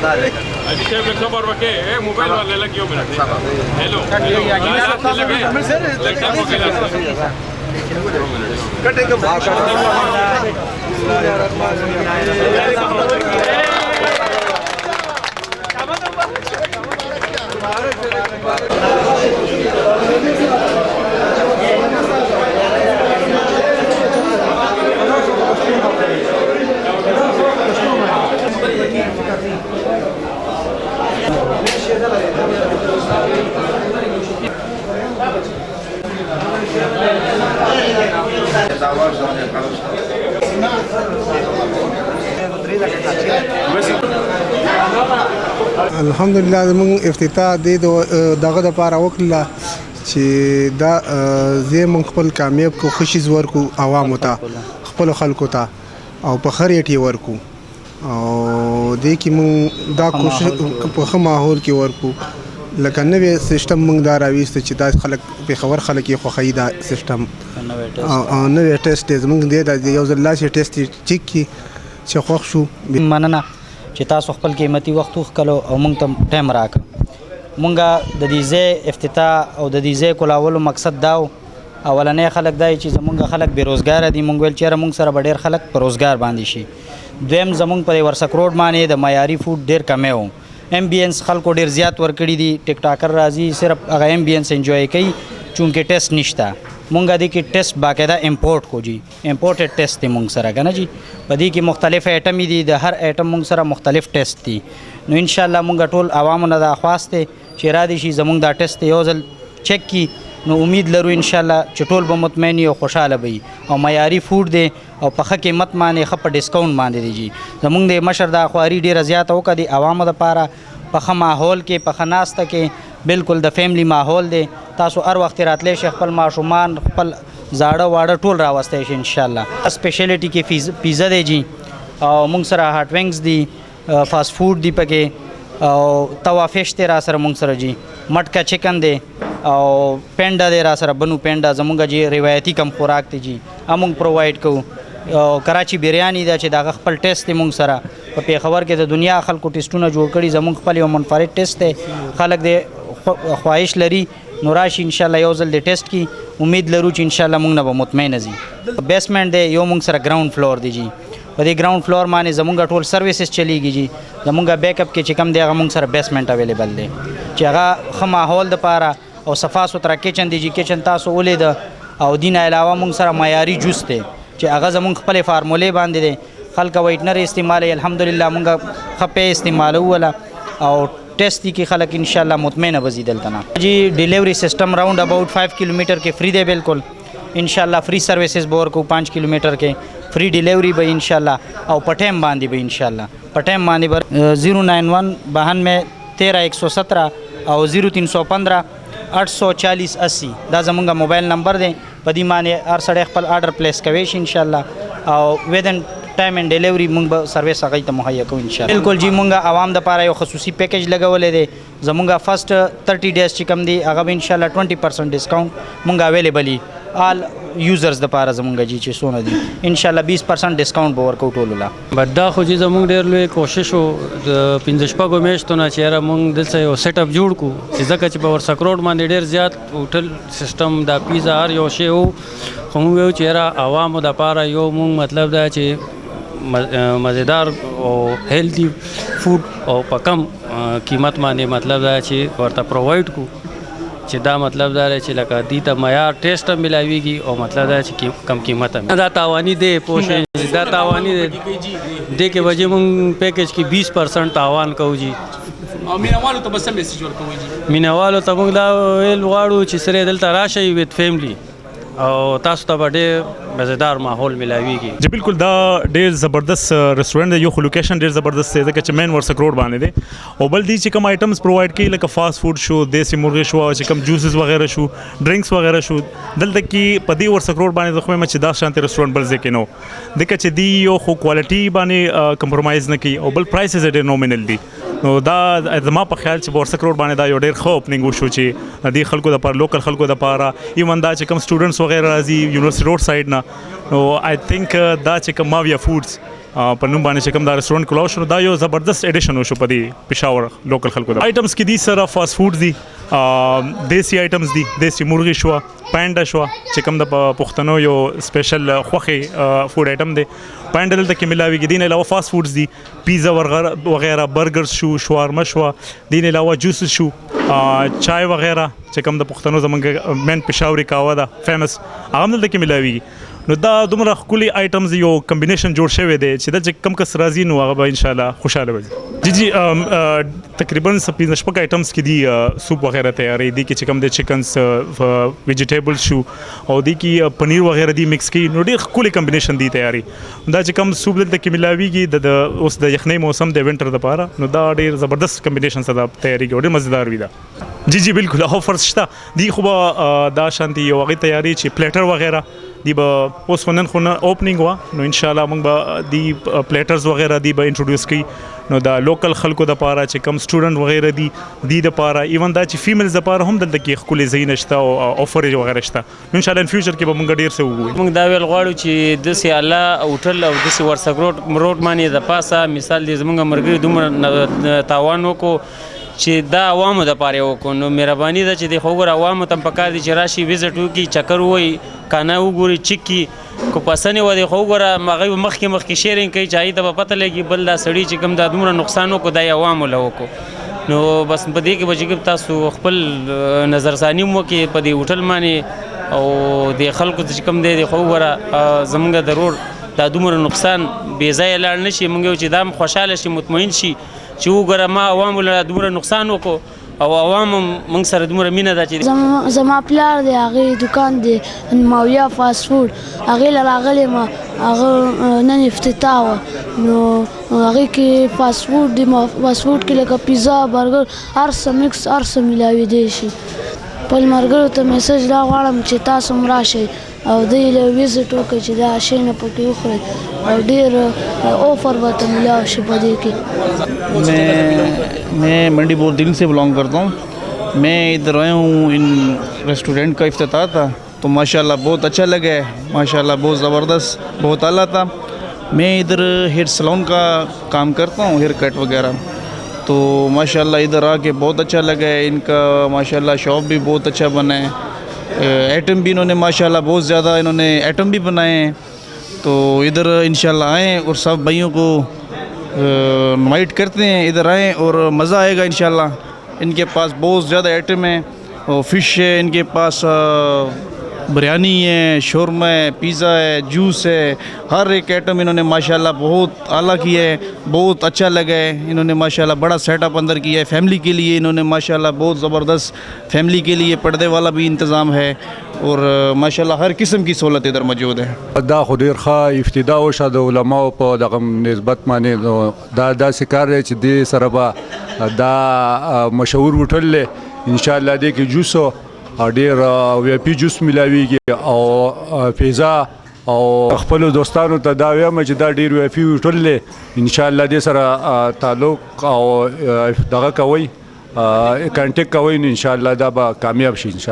अभी से खबर रखे मोबाइल वाले लगे हो मेरा हेलो الحمدلله زموږ افتتاح دی دغه دپاره وکړله چې دا ځای موږ خپل کامیاب کو خوشیز ورکو عوامو ته خپلو خلکو ته او په ښه ریټ یې ورکو او دې کې موږ دا کوشش په ښه ماحول کې ورکو لکه نوی سیسټم موږ دا راویسته چې دا خلک پېښور خلک یې خوښوي دا سیسټم او نوی ټیسټ دی زموږ دی دا یو ځل لا چې ټیسټ یې چیک کړي چې خوښ شو. مننه چې تاسو خپل قیمتي وخت وښکلو او موږ ته ټایم راکړه. موږ د دې ځای افتتاح او د دې ځای کلاولو مقصد دا و اولنی خلک دا چې زمونږ خلک بېروزګاره دي. موږ ویل چېرې موږ سره به ډېر خلک په روزګار باندې شي. دویم زمونږ په ورسک روډ باندې د معیاري فوډ ډېر کمی و. امبینس خلکو ډېر زیات ورکړي دي. ټیک ټاکر راځي صرف هغه امبینس انجوای کوي چونکې ټیسټ نشته. مونږ دې کې ټیسټ باقاعده امپورټ کو جی امپورټډ ټیسټ دی مونږ سره کنه جی په دې کې مختلف ایټم دي د هر ایټم مونږ سره مختلف ټیسټ دي. نو ان شاء الله مونږ ټول عوامو نه دا خواست چې را دي شي زمونږ دا ټیسټ یو ځل چیک کی. نو امید لرو ان شاء الله چې ټول به مطمئن او خوشاله وي او معیاري فوډ دی او په ښه قیمت باندې ښه په ډسکاونټ باندې دی جی. زمونږ د مشر دا خواري ډېره زیاته وکړه د عوامو دپاره په ښه ماحول کې په ښه ناسته کې بالکل د فیملی ماحول دی. تاسو هر وخت راتلی شئ خپل ماشومان خپل زاړه واړه ټول راوستی شي ان شاء الله. سپیشلیټي کې پیزا دی جی او موږ سره هاټ وینګز دي فاسټ فوډ دی پکې او توا فش دی را سره موږ سره جی مټکا چکن دی او پینډا دی را سره بنو پینډا زمونږ جی روایتي کم خوراک دی جی موږ پرووایډ کوو. او کراچي بریاني دا چې دغه خپل ټیسټ دی موږ سره په پېښور کې د دنیا خلکو ټیسټونه جوړ کړي. زمونږ خپل یو منفرد ټیسټ دی خلک د خواهش لري نو راشي ان شاء الله یو ځل د ټیسټ کی. امید لرو چې ان شاء الله موږ نه به مطمئن ځي. بیسمنټ دی یو موږ سره ګراوند فلور دی جی په دې ګراوند فلور باندې زمونږ ټول سرویسز چلیږي جی. زمونږ بیک اپ کې چې کم دی هغه موږ سره بیسمنټ اویلیبل دی چې هغه ښه ماحول دپاره او صفا سوتره کچن دی جی. کچن تاسو ولید او دین علاوه موږ سره معیاري جوس دی چې هغه زمونږ خپل فارمولې باندې دی. خلک وایټنر استعمالوي الحمدلله موږ ښه پې استعمالوو وله او टेस्ट की खलक इंशाल्लाह मुतमईन वजी दलतना जी. डिलीवरी सिस्टम राउंड अबाउट 5 किलोमीटर के फ्री दे बिल्कुल इंशाल्लाह. फ्री सर्विसेज बोर को 5 किलोमीटर के फ्री डिलीवरी भाई इंशाल्लाह और पटेम बांधी भाई इंशाल्लाह. पटेम बांधी पर 091 92 13 117 और 0315 840 80 दा जमुंगा मोबाइल नंबर दें पदी माने हर सड़े पर आर्डर प्लेस कवेश इंशाल्लाह और विदिन टाइम एंड डिलीवरी मुंग सर्विस आगई तो मुहैया को इंशाल्लाह. बिल्कुल जी मुंगा आवाम द पारा यो खसूसी पैकेज लगावले दे जमुंगा फर्स्ट 30 डेज चिकम दी आगा इंशाल्लाह 20% डिस्काउंट मुंगा अवेलेबल ही ऑल यूजर्स द पारा जमुंगा जी चे सोना दी इंशाल्लाह 20% डिस्काउंट बोर को टोलला. बड्डा खो जी जमुंग डेर लो कोशिश हो पिंजशपा को मेश तो ना चेहरा मुंग दिल से सेटअप जोड़ को जका च पावर सकरोड मान डेर ज्यादा होटल सिस्टम दा पिज़्ज़ा हर यो शे हो खमु यो चेहरा आवाम द पारा यो मुंग मतलब दा चे मज़ेदार और हेल्दी फूड और पकम कीमत माने मतलब दा चे वर्ता प्रोवाइड को चे दा मतलब दा चे लगा दी ता मयार टेस्ट मिलावीगी और मतलब दा चे कम कीमत में दा तावानी दे पोषे दा तावानी दे के वजह मुंग पैकेज की 20% तावान कहू जी. मीनावालो तो बस मैसेज वर कहू जी मीनावालो तो मुंग दा एल वाड़ू चे सरे दिल तराशई विद फैमिली और तासु ته ډېر مزیدار ماحول ملاویږي. जी बिल्कुल دا ډېر زبردست रेस्टोरेंट دی. یو خو لوکیشن ډېر زبردست دی ځکه چې مین ورسک روډ باندې دی او بل دی چې کوم آیټمز پرووایډ کوي لکه فاست فوډ شو دیسی مرغي شو چې کوم جوسز وغیرہ شو ډرینکس وغیرہ شو دلته کې په دې ورسک روډ باندې خو مې چې دا شانتي रेस्टोरेंट بل ځکه نو ځکه چې دی یو خو کوالټي باندې کمپرمایز نه کوي او بل پرایسز ډېر نومینل دي. نو دا زما په خیال چې ورسک روډ باندې دا یو ډېر ښه اوپننګ وشو چې د خلکو د لپاره لوکل خلکو د لپاره ایون دا چې کوم سټوډنټس وغیرہ راځي یونیورسيټي روډ سایډ نه نو آی تھنک دا چې کوم ماویا فوډز په نوم باندې چې کوم دا ریسټورانټ کلاو شو دا یو زبردست ایډیشن وشو په دې پېښور لوکل خلکو د آیټمز کې دي سره فاست فوډ دي دیسی آیټمز دي دیسی مرغي شو پانډا شو چې کوم د پښتنو یو سپیشل خوخي فوډ آیټم دی پانډا دلته کې ملاويږي دین علاوه فاست فوډز دي پیزا وغیرہ برګرز شو شاورما شو دین علاوه جوسز شو چای وغیرہ چې کوم د پښتنو زمونږ مین پېښوري قهوه ده فیمس هغه دلته کې ملاويږي نو دا دومره ښکلي آیټمز یو کمبینیشن جوړ شوی دی چې دا چې کم کس راځي نو هغه به انشاءالله خوشحاله وي جی تقریبا 15 شپږ آیټمز کې دي سوپ وغیرہ تیاری دي کې چې کوم د چکنز ویجیټیبل شو او دي کې پنیر وغیرہ دي مکس کی نو ډېر ښکلي کمبینیشن دي تیاری دا چې کوم سوپ دلته کې ملاويږي د اوس د یخنۍ موسم د وینټر لپاره نو دا ډېر زبردست کمبینیشن سره تیاری کې ډېر مزیدار وي دا جی بالکل آفرز شته دی خو دا شانتي یو هغې تیاری چې پلیټر وغیرہ دی به اوس خو نن خو نه اوپننګ وه نو انشاءالله موږ به دی پلیټرز وغیرہ دی به انټروډیوس کړي نو دا لوکل خلکو دپاره چې کم سټوډنټ وغیرہ دي دپاره ایون دا چې فیمیلز دپاره هم دلته کې ښکلي ځایونه شته او آفر وغیرہ شته نو انشاءالله ان فیوچر کې به موږ ډېر څه وګورو موږ دا ویل غواړو چې داسې اعلی هوټل او داسې ورسک روډ باندې د پاسه مثال دی زموږ ملګري دومره تاوان وکړو چې دا عوامو دپاره یې وکړو نو مهرباني ده چې د خو ګوره عوامو ته هم پکار دي چې راشي ویزټ وکړي چکر ووایي کانه وګوري چک کړي که پسنې وه د خو وګوره هغوی مخکې شیرینګ کوي چې هغوی ته به پته لګي بل دا سړي چې کوم دا دومره نقصان وکړو دا یې عوامو له وکړو نو بس په دې کې به چې تاسو خپل نظرثاني هم وکړي په دې هوټل باندې او د خلکو چې کوم دی د خو وګوره زموږ د رور دا دومره نقصان بې ځایه لاړ نه شي موږ چې دا هم خوشحاله شي مطمئن شي چې وګوره ما عوامو له دومره نقصان وکړو او عوام موږ سره دومره مینه ده چې زما پلار دی هغې دوکان دی ماویا فاست فوډ هغې له راغلی ما هغه نن افتتاح وه نو هغې کې فاست فوډ دی فاست فوډ کې لکه پیزا برګر هر څه مکس هر څه میلاویدی شي خپل ملګرو ته میسج دا غواړم چې تاسو هم راشئ او دوی له ویزټ وکړئ چې دا شی نه پکې وخورئ او ډېر اوفر به ته ملاو شي په دې کې मैं मंडी बोर दिल से बिलोंग करता हूँ मैं इधर आया हूँ इन रेस्टोरेंट का इफ्तिताह था तो माशाल्लाह बहुत अच्छा लगा है माशाल्लाह बहुत ज़बरदस्त बहुत आला था मैं इधर हेयर सैलून का काम करता हूँ हेयर कट वगैरह तो माशाल्लाह इधर आके बहुत अच्छा लगा है इनका माशाल्लाह शॉप भी बहुत अच्छा बना है आइटम भी इन्होंने माशाल्लाह बहुत ज़्यादा इन्होंने आइटम भी बनाए हैं तो इधर इंशाल्लाह आएँ और सब भाइयों को इनवाइट करते हैं इधर आएँ और मज़ा आएगा इंशाल्लाह इनके पास बहुत ज़्यादा आइटम है और फ़िश है इनके पास बिरयानी है शौरमा है पिज़्ज़ा है जूस है हर एक आइटम इन्होंने माशाल्लाह बहुत आला किया है बहुत अच्छा लगा है इन्होंने माशाल्लाह बड़ा सेटअप अंदर किया है फैमिली के लिए इन्होंने माशाल्लाह बहुत ज़बरदस्त फैमिली के लिए पर्दे वाला भी इंतज़ाम है और माशाल्लाह हर किस्म की सहूलत इधर मौजूद है دا خو ډېر ښه ابتدا وشوه د علماو په دغه نسبت باندې نو دا داسې کار دی چې دې سره به دا مشهور هوټل دی انشاءالله دې کې جوس او ډېر وی پي جوس میلاویږي او پیزا او خپلو دوستانو ته دا وایم چې دا ډېر وی پي هوټل دی انشاءالله دې سره تعلق او دغه کوئ کانټیکټ کوئ نو انشاءالله دا به کامیاب شي انشاءالله